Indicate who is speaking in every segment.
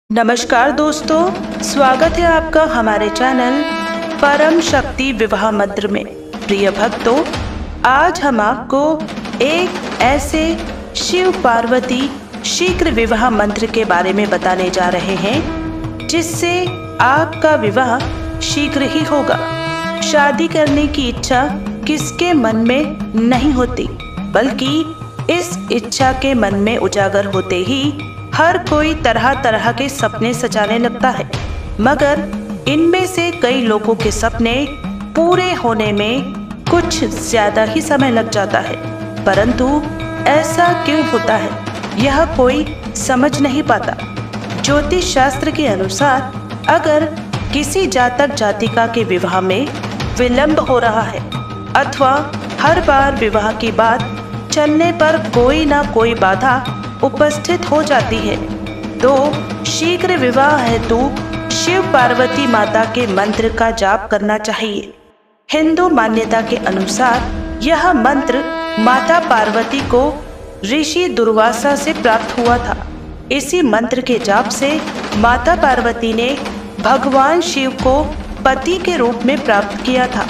Speaker 1: नमस्कार दोस्तों, स्वागत है आपका हमारे चैनल परम शक्ति विवाह मंत्र में। प्रिय भक्तों, आज हम आपको एक ऐसे शिव पार्वती शीघ्र विवाह मंत्र के बारे में बताने जा रहे हैं जिससे आपका विवाह शीघ्र ही होगा। शादी करने की इच्छा किसके मन में नहीं होती, बल्कि इस इच्छा के मन में उजागर होते ही हर कोई तरह तरह के सपने सजाने लगता है। मगर इनमें से कई लोगों के सपने पूरे होने में कुछ ज्यादा ही समय लग जाता है, परंतु ऐसा क्यों होता है यह कोई समझ नहीं पाता। ज्योतिष शास्त्र के अनुसार अगर किसी जातक जातिका के विवाह में विलंब हो रहा है अथवा हर बार विवाह की बात चलने पर कोई ना कोई बाधा उपस्थित हो जाती है, तो शीघ्र विवाह हेतु शिव पार्वती माता के मंत्र का जाप करना चाहिए। हिंदू मान्यता के अनुसार यह मंत्र माता पार्वती को ऋषि दुर्वासा से प्राप्त हुआ था। इसी मंत्र के जाप से माता पार्वती ने भगवान शिव को पति के रूप में प्राप्त किया था।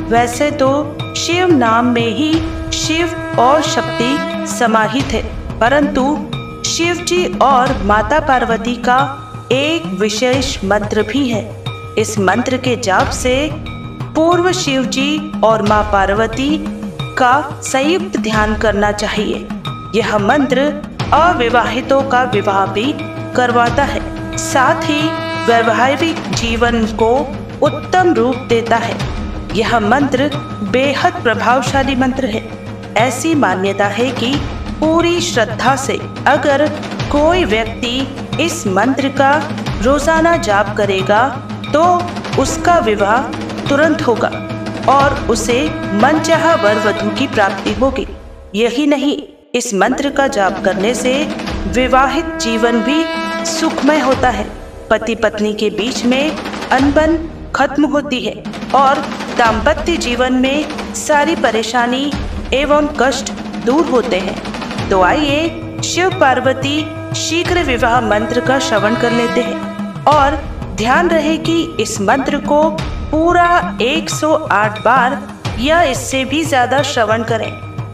Speaker 1: वैसे तो शिव नाम में ही शिव और शक्ति समाहित है, परंतु शिव जी और माता पार्वती का एक विशेष मंत्र भी है। इस मंत्र के जाप से पूर्व शिव जी और माँ पार्वती का संयुक्त ध्यान करना चाहिए। यह मंत्र अविवाहितों का विवाह भी करवाता है, साथ ही वैवाहिक जीवन को उत्तम रूप देता है। यह मंत्र बेहद प्रभावशाली मंत्र है। ऐसी मान्यता है कि पूरी श्रद्धा से अगर कोई व्यक्ति इस मंत्र का रोजाना जाप करेगा तो उसका विवाह तुरंत होगा और उसे मनचाहा वर वधू की प्राप्ति होगी। यही नहीं, इस मंत्र का जाप करने से विवाहित जीवन भी सुखमय होता है। पति पत्नी के बीच में अनबन खत्म होती है और दाम्पत्य जीवन में सारी परेशानी एवं कष्ट दूर होते हैं। तो आइए शिव पार्वती शीघ्र विवाह मंत्र का श्रवण कर लेते हैं और ध्यान रहे कि इस मंत्र को पूरा 108 बार या इससे भी ज्यादा श्रवण करें।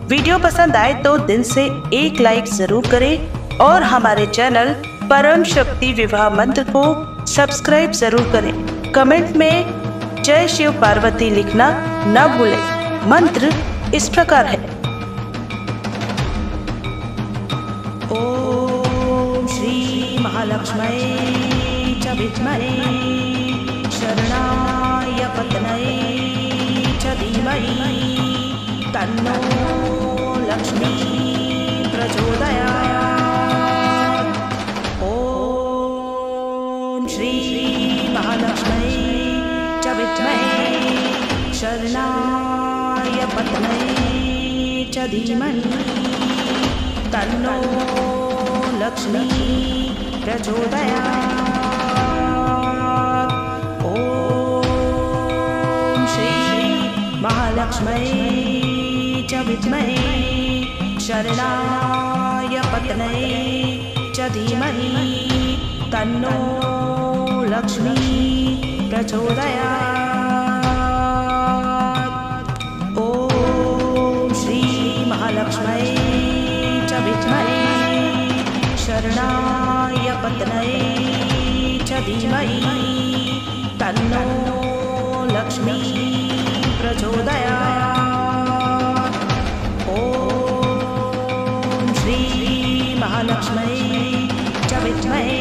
Speaker 1: वीडियो पसंद आए तो दिल से एक लाइक जरूर करें और हमारे चैनल परम शक्ति विवाह मंत्र को सब्सक्राइब जरूर करें। कमेंट में जय शिव पार्वती लिखना न भूलें। मंत्र इस प्रकार है। ओम श्री महालक्ष्मी च विद्महे शरणाय पत्न्यै च धीमहि तन्नो लक्ष्मी प्रचोदयात्। ओम श्री महालक्ष्मी च विद्महे शरणाय पत्न्यै च धीमहि तन्नो लक्ष्मी प्रचोदयात्। ओम श्री महालक्ष्मी च विद्महे शरणाय पत्न्यै च धीमहि तन्नो लक्ष्मी प्रचोदयात्। ओम श्री महालक्ष्मी च विद्महे शरणाय पत्न्यै च धीमहि तन्नो लक्ष्मी प्रचोदयात्। ओम श्री महालक्ष्मी च विद्महे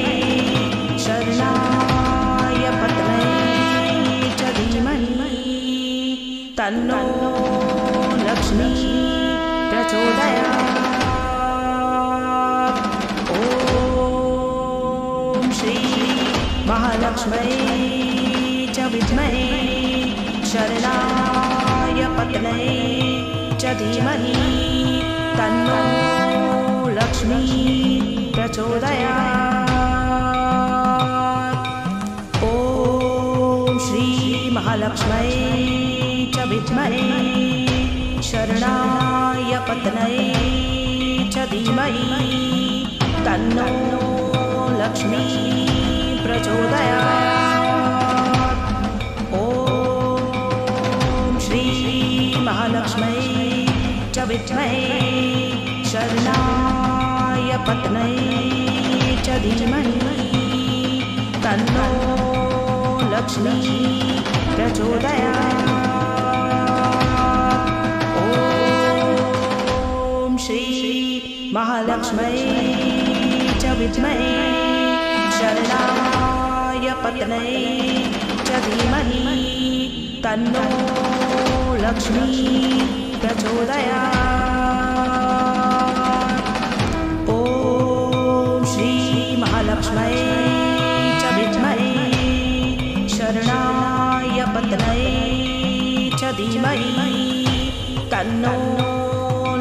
Speaker 1: शरणाय पत्न्यै च धीमहि तन्नो लक्ष्मी प्रचोदयात्। महालक्ष्मी च विद्महे शरणाय पत्न्यै च धीमहि तन्नो लक्ष्मी प्रचोदयात्। ओम श्री महालक्ष्मी च विद्महे शरणाय पत्न्यै च धीमहि तन्नो लक्ष्मी प्रचोदयात्। ॐ श्री महालक्ष्मै च विद्महे शरणाय पत्न्यै च धीमहि तन्नो लक्ष्मी प्रचोदयात्। ॐ श्री महालक्ष्मै च विद्महे शरणाय पत्न्यै च धीमहि तन्नो लक्ष्मी प्रचोदयात्। ॐ श्री महालक्ष्मै च विद्महे शरणाय पत्न्यै च धीमहि तन्नो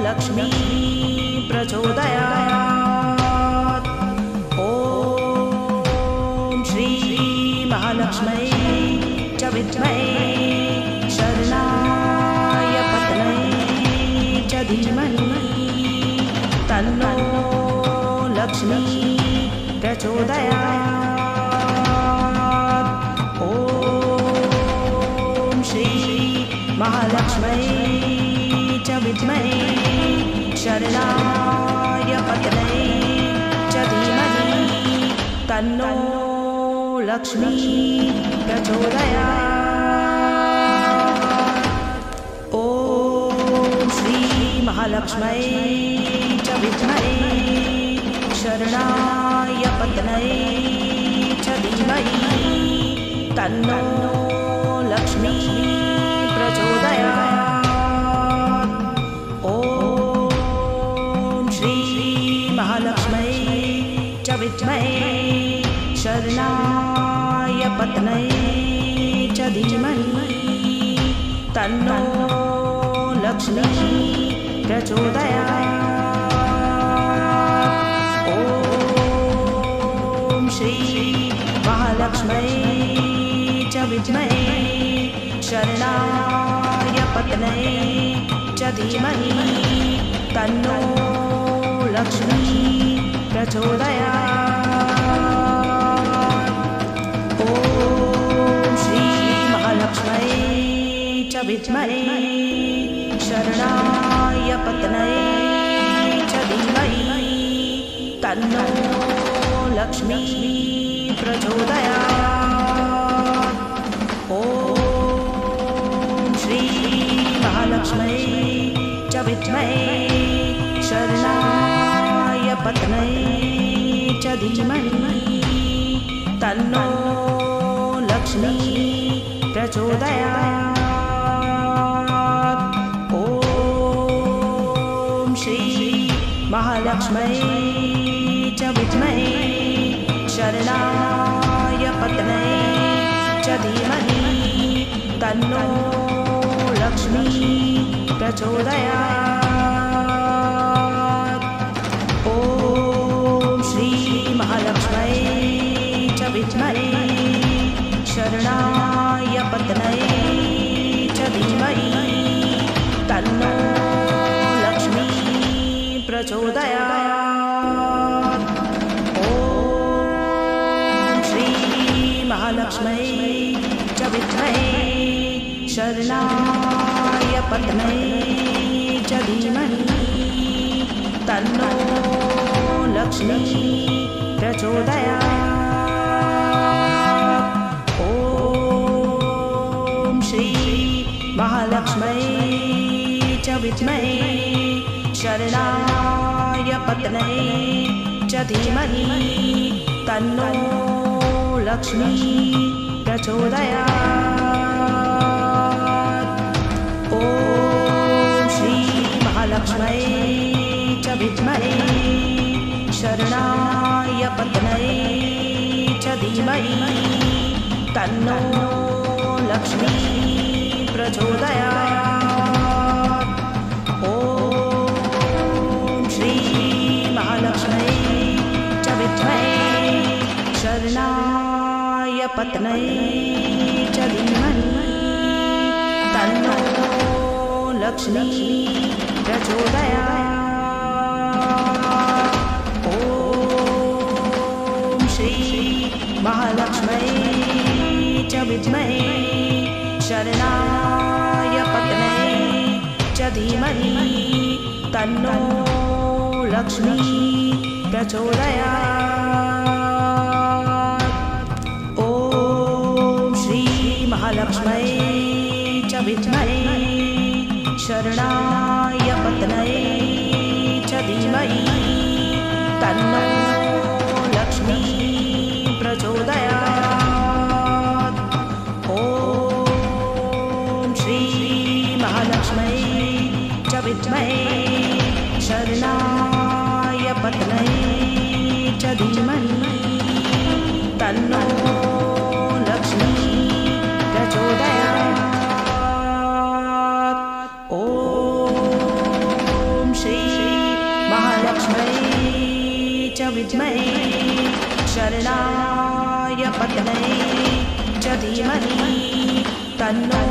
Speaker 1: लक्ष्मी प्रचोदयात्। ॐ श्री महालक्ष्मै च विद्महे शरणाय पत्न्यै च धीमहि तन्नो लक्ष्मी प्रचोदयात्। ॐ श्री महालक्ष्मै च विद्महे शरणाय पत्न्यै च धीमहि तन्नो लक्ष्मी प्रचोदयात्। ॐ श्री महालक्ष्मै च विद्महे शरणाय पत्न्यै च धीमहि तन्नो लक्ष्मी प्रचोदयात्। ॐ श्री महालक्ष्मै च विद्महे शरणाय पत्न्यै च धीमहि तन्नो लक्ष्मी प्रचोदयात्। ॐ श्री महालक्ष्मै च विद्महे शरणाय पत्न्यै च धीमहि तन्नो लक्ष्मी प्रचोदयात्। ॐ श्री महालक्ष्मै च विद्महे शरणाय पत्न्यै च धीमहि तन्नो लक्ष्मी प्रचोदयात्। ॐ श्री महालक्ष्मै च विद्महे शरणाय पत्न्यै च धीमहि तन्नो लक्ष्मी प्रचोदयात्। ॐ श्री महालक्ष्मै च विद्महे शरणाय पत्न्यै च धीमहि तन्नो लक्ष्मी प्रचोदयात्। ॐ श्री महालक्ष्मै च विद्महे शरणाय पत्न्यै च धीमहि तन्नो लक्ष्मी प्रचोदयात्। ॐ श्री महालक्ष्मै च विद्महे शरणाय पत्न्यै च धीमहि तन्नो लक्ष्मी प्रचोदयात्। ॐ श्री महालक्ष्मै च विद्महे शरणाय पत्न्यै च धीमहि तन्नो लक्ष्मी प्रचोदयात्। ॐ श्री महालक्ष्मै च विद्महे शरणाय पत्न्यै च धीमहि तन्नो लक्ष्मी प्रचोदयात्। ॐ श्री महालक्ष्मै च विद्महे शरणाय पत्न्यै च धीमहि तन्नो लक्ष्मी प्रचोदयात्। ॐ श्री महालक्ष्म्यै च विद्महे शरणाय पत्न्यै च धीमहि तन्नो लक्ष्मी प्रचोदयात्। ॐ श्री महालक्ष्म्यै च विद्महे शरणाय पत्न्यै च धीमहि तन्नो लक्ष्मी प्रचोदयात्। ॐ श्री महालक्ष्म्यै च विद्महे शरणाय पत्न्यै च धीमहि तन्नो लक्ष्मी प्रचोदयात्। ॐ श्री महालक्ष्म्यै च विद्महे शरणाय पत्न्यै च धीमहि तन्नो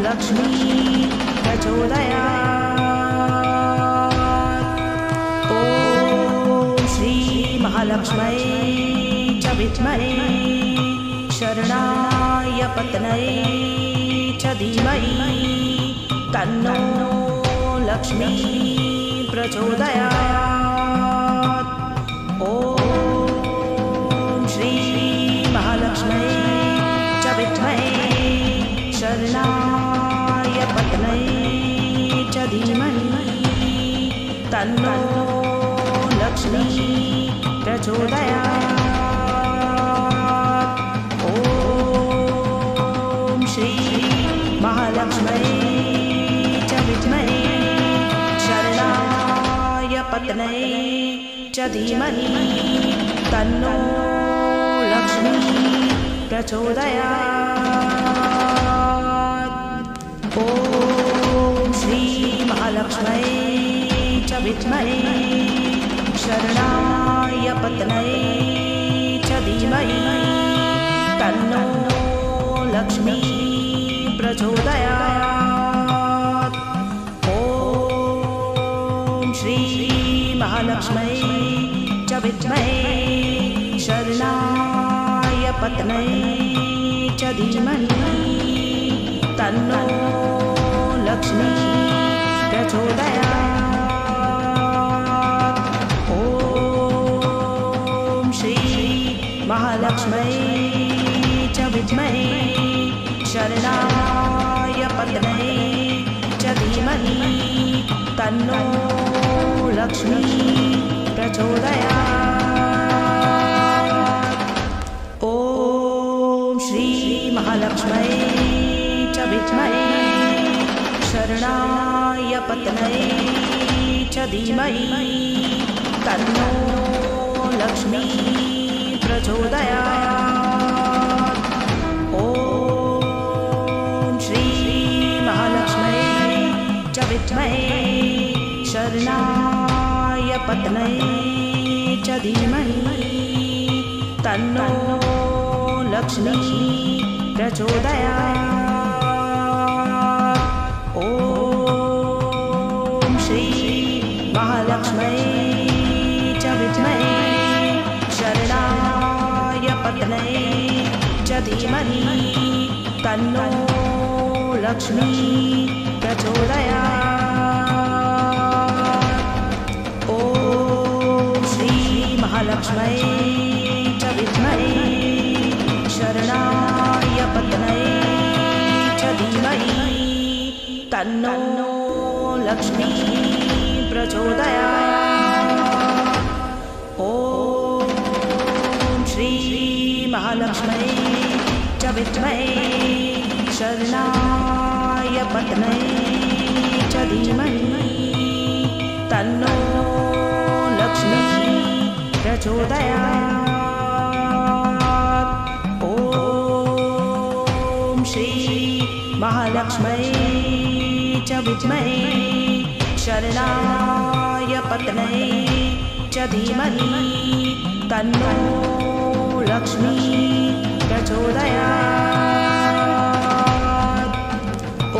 Speaker 1: लक्ष्मी प्रचोदयात्। ॐ श्री महालक्ष्म्यै च विद्महे शरणाय पत्न्यै च धीमहि तन्नो लक्ष्मी प्रचोदयात्। ॐ श्री महालक्ष्म्यै च विद्महे शरणाय पत्न्यै च धीमहि तन्नो लक्ष्मी प्रचोदयात्। ॐ श्री महालक्ष्म्यै च विद्महे शरणाय पत्न्यै च धीमहि तन्नो लक्ष्मी प्रचोदयात्। ॐ श्री महालक्ष्म्यै च विद्महे शरणाय पत्न्यै च धीमहि तन्नो लक्ष्मी प्रचोदयात्। ॐ श्री महालक्ष्म्यै च विद्महे शरणाय पत्न्यै च धीमहि तन्नो लक्ष्मी प्रचोदयात्। ॐ श्री महालक्ष्म्यै च विद्महे शरणाय पत्न्यै च धीमहि तन्नो लक्ष्मी प्रचोदयात्। ॐ श्री महालक्ष्म्यै च विद्महे शरणाय पत्न्यै च धीमहि तन्नो लक्ष्मी प्रचोदयात्। ॐ श्री महालक्ष्म्यै च विद्महे शरणाय पत्न्यै च धीमहि तन्नो लक्ष्मी प्रचोदयात्। ॐ श्री महालक्ष्म्यै च विद्महे शरणाय पत्न्यै च धीमहि तन्नो लक्ष्मी प्रचोदयात्। ॐ श्री महालक्ष्म्यै च विद्महे शरणाय पत्न्यै च धीमहि तन्नो लक्ष्मी प्रचोदयात्। ॐ श्री महालक्ष्म्यै च विद्महे शरणाय पत्न्यै च धीमहि तन्नो लक्ष्मी प्रचोदयात्। ॐ श्री महालक्ष्म्यै च विद्महे शरणाय पत्न्यै च धीमहि तन्नो लक्ष्मी प्रचोदयात्। ॐ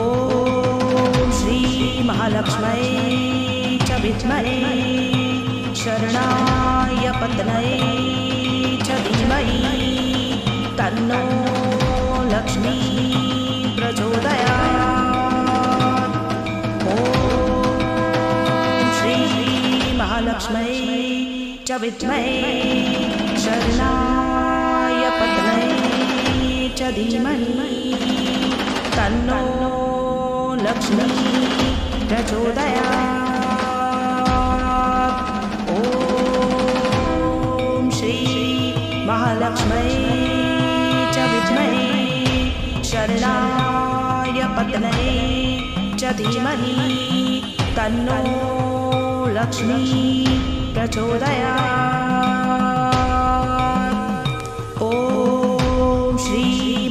Speaker 1: श्री महालक्ष्म्यै च विद्महे शरणाय पत्न्यै च धीमहि तन्नो लक्ष्मी प्रचोदयात्। ॐ श्री महालक्ष्मै च विद्महे शरणाय पत्न्यै च धीमहि तन्नो लक्ष्मी प्रचोदयात्। ॐ श्री महालक्ष्मै च विद्महे शरणाय पत्न्यै च धीमहि तन्नो लक्ष्मी प्रचोदयात्। ॐ श्री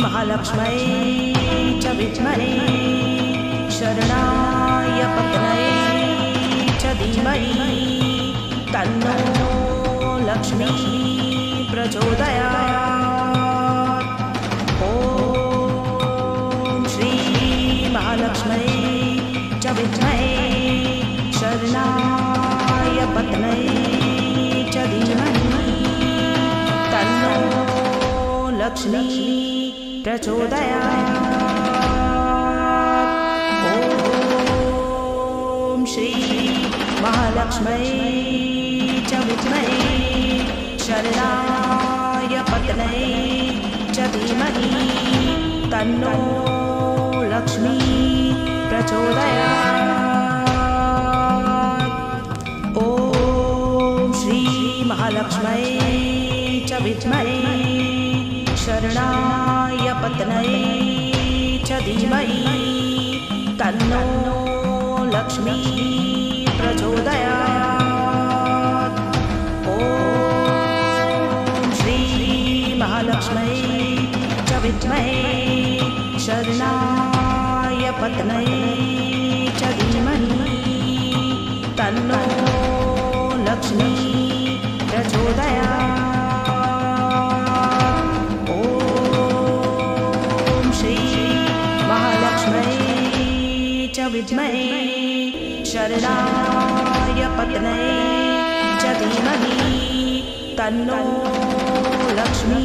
Speaker 1: महालक्ष्मै च विद्महे शरणाय पत्न्यै च धीमहि तन्नो लक्ष्मी प्रचोदयात्। ॐ श्री महालक्ष्मै च विद्महे शरणाय पत्न्यै च धीमहि तन्नो लक्ष्मी प्रचोदयात्। ॐ श्री महालक्ष्मै च विद्महे शरणाय पत्न्यै च धीमहि तन्नो लक्ष्मी प्रचोदयात्। ॐ श्री महालक्ष्मै च विद्महे शरणाय पत्न्यै च धीमहि तन्नो लक्ष्मी प्रचोदयात्। ॐ श्री महालक्ष्मै च विद्महे शरणाय पत्न्यै च धीमहि तन्नो लक्ष्मी प्रचोदयात्। ॐ श्री महालक्ष्मै च विद्महे शरणाय पत्न्यै च धीमहि तन्नो लक्ष्मी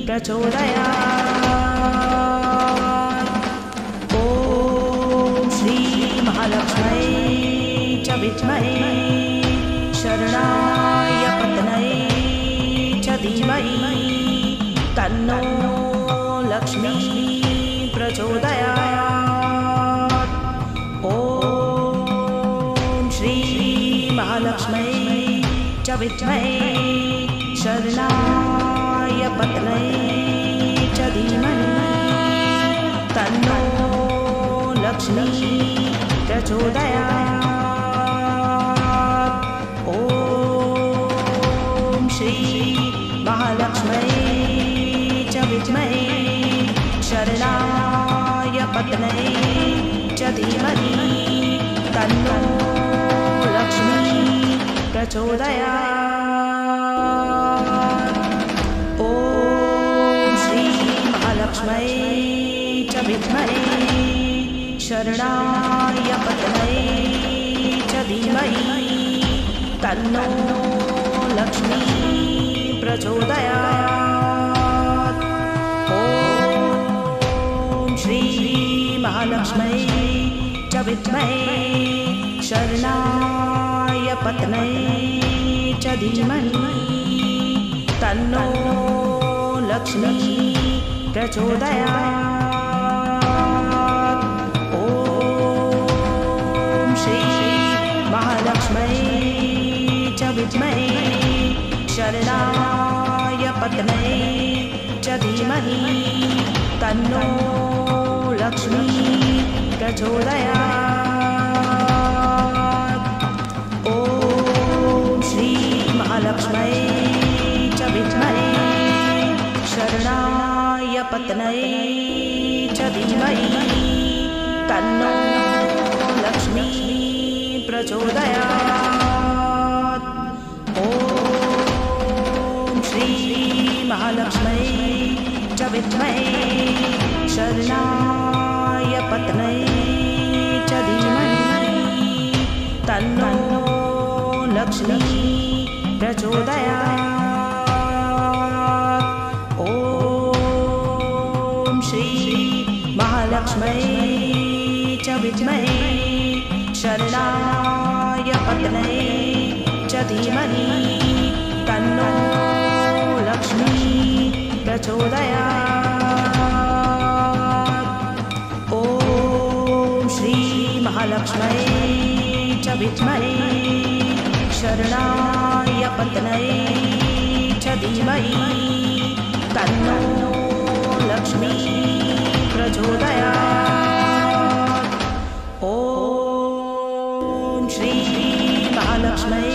Speaker 1: प्रचोदयात्। ॐ श्री महालक्ष्मै च विद्महे शरणाय पत्न्यै च धीमहि तन्नो लक्ष्मी प्रचोदयात्। ॐ श्री महालक्ष्मै च विद्महे शरणाय पत्न्यै च धीमहि तन्नो लक्ष्मी प्रचोदयात्। ॐ श्री महालक्ष्मै च विद्महे शरणाय पत्न्यै च धीमहि तन्नो लक्ष्मी प्रचोदयात्। ॐ श्री महालक्ष्मै च विद्महे शरणाय पत्न्यै च धीमहि तन्नो लक्ष्मी प्रचोदयात्। ॐ श्री महालक्ष्मै च विद्महे शरणाय पत्न्यै च धीमहि तन्नो लक्ष्मी प्रचोदयात्। ॐ श्री महालक्ष्मै च विद्महे शरणाय पत्न्यै च धीमहि तन्नो लक्ष्मी प्रचोदयात्। ॐ श्री महालक्ष्मै च विद्महे शरणाय पत्न्यै च धीमहि तन्नो लक्ष्मी प्रचोदयात्। ॐ श्री महालक्ष्मै च विद्महे शरणाय पत्न्यै च धीमहि तन्नो लक्ष्मी प्रचोदयात्। ॐ महालक्ष्म्यै च विद्महे शरणाय पत्न्यै च धीमहि तन्नो लक्ष्मी प्रचोदयात्। ॐ श्री महालक्ष्म्यै च विद्महे शरणाय पत्न्यै च धीमहि तन्नो लक्ष्मी प्रचोदयात्। ॐ श्री महालक्ष्म्यै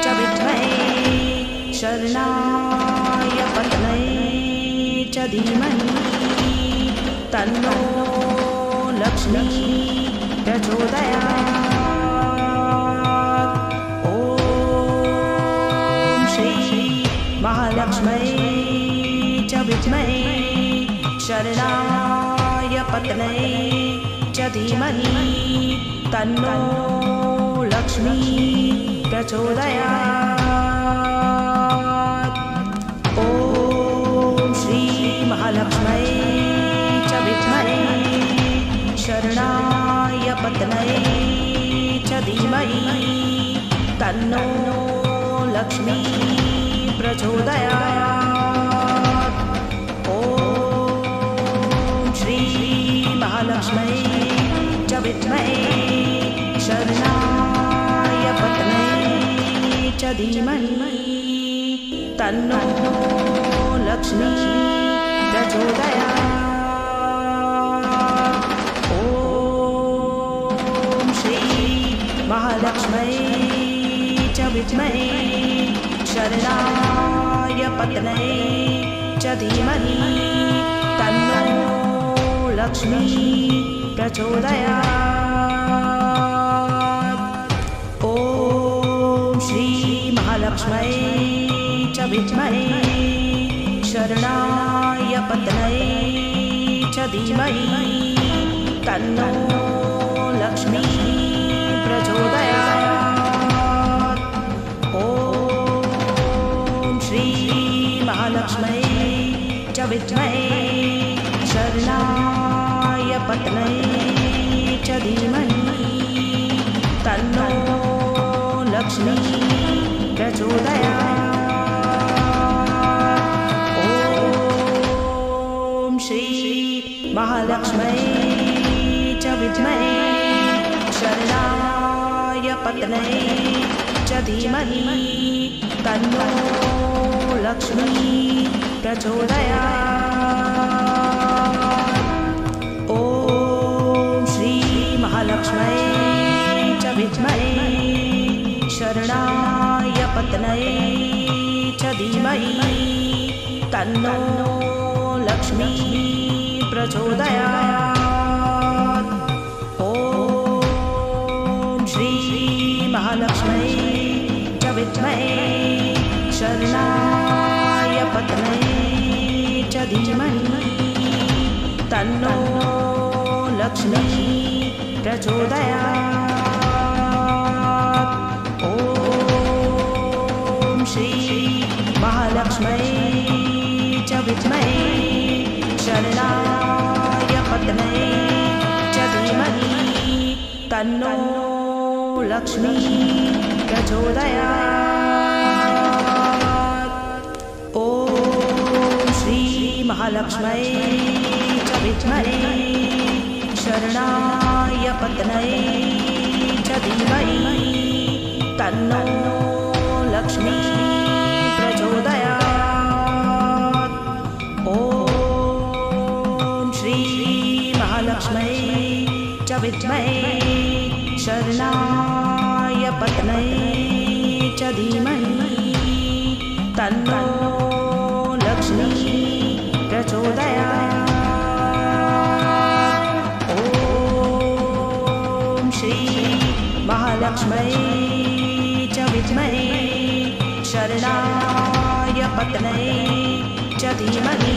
Speaker 1: च विद्महे शरणाय पत्न्यै च धीमहि तन्नो लक्ष्मी प्रचोदयात्। ॐ श्री महालक्ष्म्यै च विद्महे शरणाय पत्न्यै च धीमहि तन्नो लक्ष्मी प्रचोदयात्। ॐ श्री महालक्ष्म्यै च विद्महे शरणाय पत्न्यै च धीमहि तन्नो लक्ष्मी प्रचोदयात्। ॐ श्री महालक्ष्म्यै च विद्महे शरणाय पत्न्यै च धीमहि तन्नो लक्ष्मी प्रचोदयात्। ॐ श्री महालक्ष्म्यै च विद्महे शरणाय पत्न्यै च धीमहि तन्नो लक्ष्मी प्रचोदयात्। ॐ श्री महालक्ष्म्यै च विद्महे शरणाय पत्न्यै च धीमहि तन्नो लक्ष्मी प्रचोदयात्। ॐ श्री महालक्ष्म्यै च विद्महे शरणाय पत्न्यै च धीमहि तन्नो लक्ष्मी प्रचोदयात्। ॐ श्री महालक्ष्म्यै च विद्महे शरणाय पत्न्यै च धीमहि तन्नो लक्ष्मी प्रचोदयात्। ॐ श्री महालक्ष्म्यै च विद्महे शरणाय पत्न्यै च धीमहि तन्नो लक्ष्मी प्रचोदयात्। ॐ श्री महालक्ष्म्यै च विद्महे शरणाय पत्न्यै च धीमहि तन्नो लक्ष्मी प्रचोदयात्। ॐ श्री महालक्ष्म्यै च विद्महे शरणाय पत्न्यै च धीमहि तन्नो लक्ष्मी प्रचोदयात्। ॐ श्री महालक्ष्म्यै च विद्महे शरणाय पत्न्यै च धीमहि तन्नो लक्ष्मी प्रचोदयात्। ॐ श्री महालक्ष्म्यै च विद्महे शरणाय पत्न्यै च धीमहि तन्नो लक्ष्मी प्रचोदयात्। ॐ श्री महालक्ष्म्यै च विद्महे शरणाय पत्न्यै च धीमहि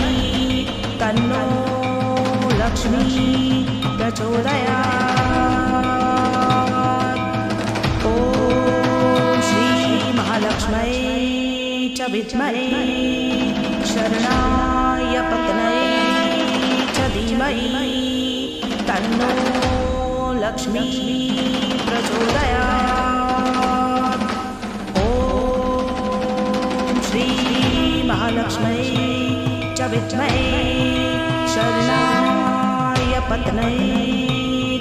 Speaker 1: तन्नो लक्ष्मी प्रचोदयात्। ॐ श्री महालक्ष्म्यै च विद्महे शरणाय पत्न्यै च धीमहि तन्नो लक्ष्मी प्रचोदयात्। ॐ श्री महालक्ष्मै च विद्महे शरणाय पत्न्यै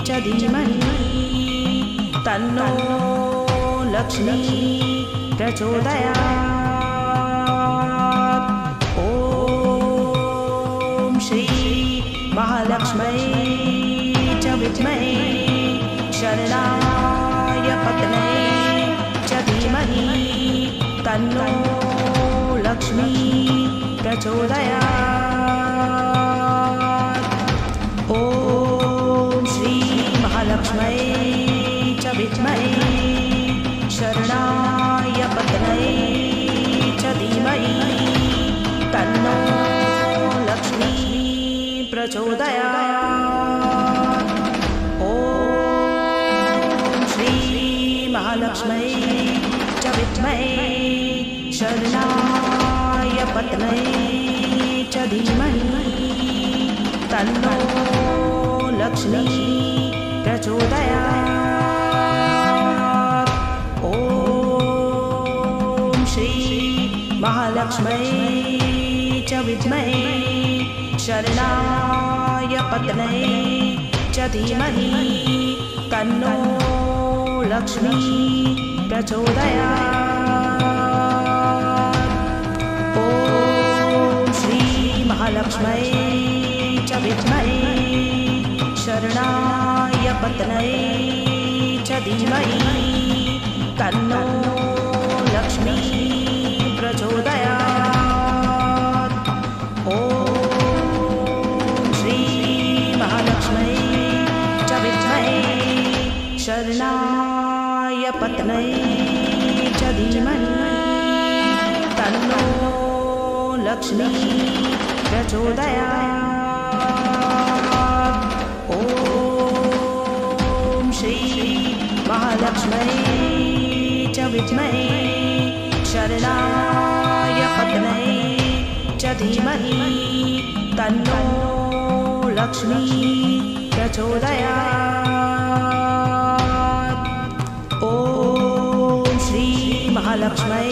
Speaker 1: च धीमहि तन्नो लक्ष्मी प्रचोदयात्। ॐ श्री महालक्ष्मै च विद्महे शरणाय पत्न्यै च धीमहि तन्नो लक्ष्मी प्रचोदयात्। ॐ श्री महालक्ष्मै च विद्महे शरणाय पत्न्यै च धीमहि तन्नो लक्ष्मी प्रचोदयात्। ॐ श्री महालक्ष्मै च विद्महे शरणाय पत्न्यै च धीमहि तन्नो लक्ष्मी प्रचोदयात्। ॐ श्री महालक्ष्मै च विद्महे शरणाय पत्न्यै च धीमहि तन्नो लक्ष्मी प्रचोदयात्। ॐ श्री महालक्ष्मै च विद्महे शरणाय पत्न्यै च धीमहि तन्नो लक्ष्मी प्रचोदयात्। ॐ श्री महालक्ष्मै च विद्महे शरणाय पत्न्यै च धीमहि तन्नो लक्ष्मी प्रचोदयात्। ॐ श्री महालक्ष्मै च विद्महे शरणाय पत्न्यै च धीमहि तन्नो लक्ष्मी प्रचोदयात्। ॐ श्री महालक्ष्मै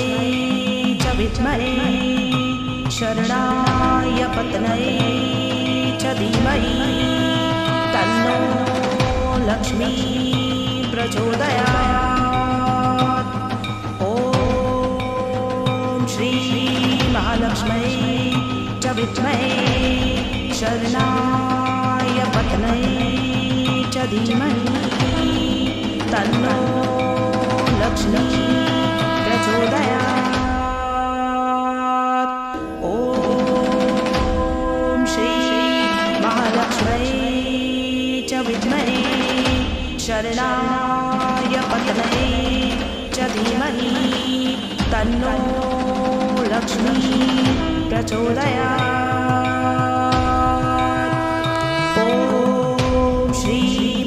Speaker 1: च विद्महे शरणाय पत्न्यै च धीमहि तन्नो लक्ष्मी प्रचोदयात्। ॐ श्री महालक्ष्मै च विद्महे शरणाय पत्न्यै च धीमहि तन्नो लक्ष्मी प्रचोदयात्। ॐ श्री महालक्ष्मै च विद्महे शरणाय पत्न्यै च धीमहि तन्नो लक्ष्मी प्रचोदयात्। ॐ श्री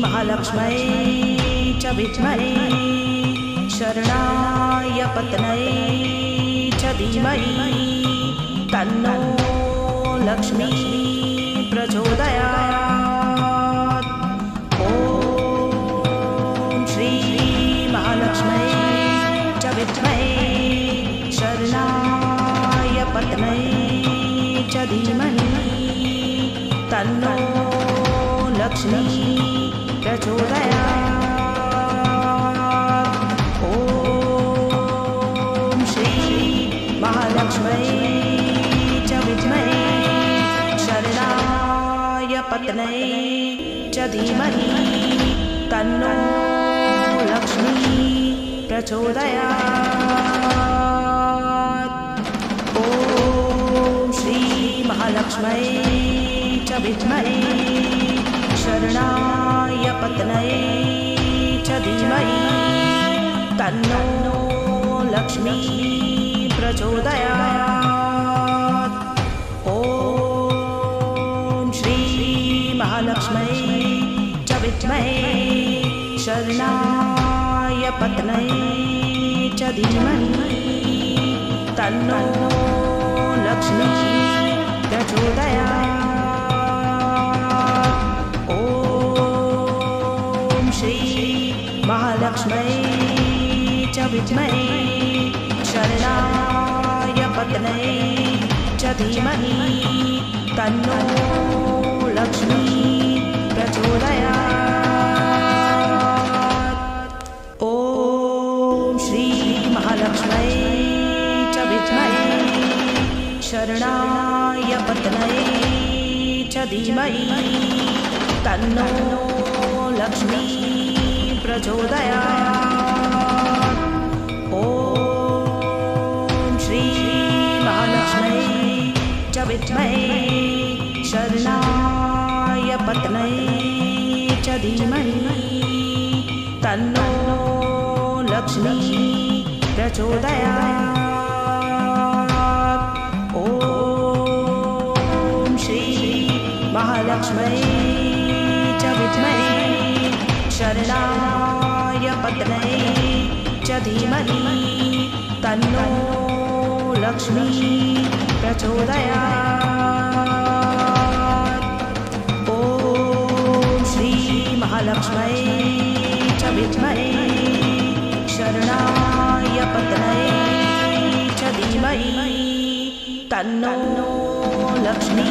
Speaker 1: महालक्ष्मै च विद्महे शरणाय पत्न्यै च धीमहि तन्नो लक्ष्मी प्रचोदयात्। ॐ श्री महालक्ष्मै च विद्महे शरणाय पत्न्यै च धीमहि तन्नो लक्ष्मी प्रचोदयात्। ॐ श्री महालक्ष्मै च विद्महे शरणाय पत्न्यै च धीमहि तन्नो लक्ष्मी प्रचोदयात्। ॐ श्री महालक्ष्मै च विद्महे शरणाय पत्न्यै च धीमहि तन्नो लक्ष्मी प्रचोदयात्। ॐ श्री महालक्ष्मै च विद्महे शरणाय पत्न्यै च धीमहि तन्नो लक्ष्मी प्रचोदयात्। ॐ विद्महे शरणाय पत्न्यै च धीमहि तन्नो लक्ष्मी प्रचोदयात्। ॐ श्री महालक्ष्म्यै च विद्महे शरणाय पत्न्यै च धीमहि तन्नो लक्ष्मी प्रचोदयात्। ॐ श्री महालक्ष्म्यै च विद्महे शरणाय पत्न्यै च धीमहि तन्नो लक्ष्मी प्रचोदयात्। ॐ श्री महालक्ष्म्यै च विद्महे शरणाय पत्न्यै च धीमहि तन्नो लक्ष्मी प्रचोदयात्। ॐ श्री महालक्ष्म्यै च विद्महे शरणाय पत्न्यै च धीमहि तन्नो लक्ष्मी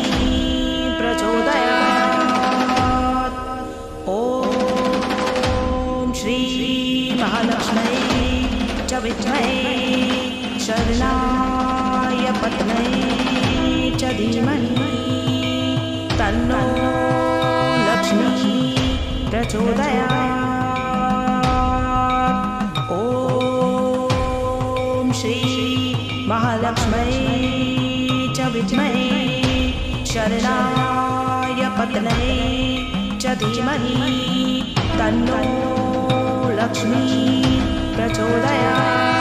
Speaker 1: प्रचोदयात्। ॐ श्री महालक्ष्म्यै च विद्महे शरणाय पत्न्यै च धीमहि तन्नो लक्ष्मी प्रचोदयात्। ॐ श्री महालक्ष्म्यै च विद्महे शरणाय पत्न्यै च धीमहि तन्नो लक्ष्मी प्रचोदयात्।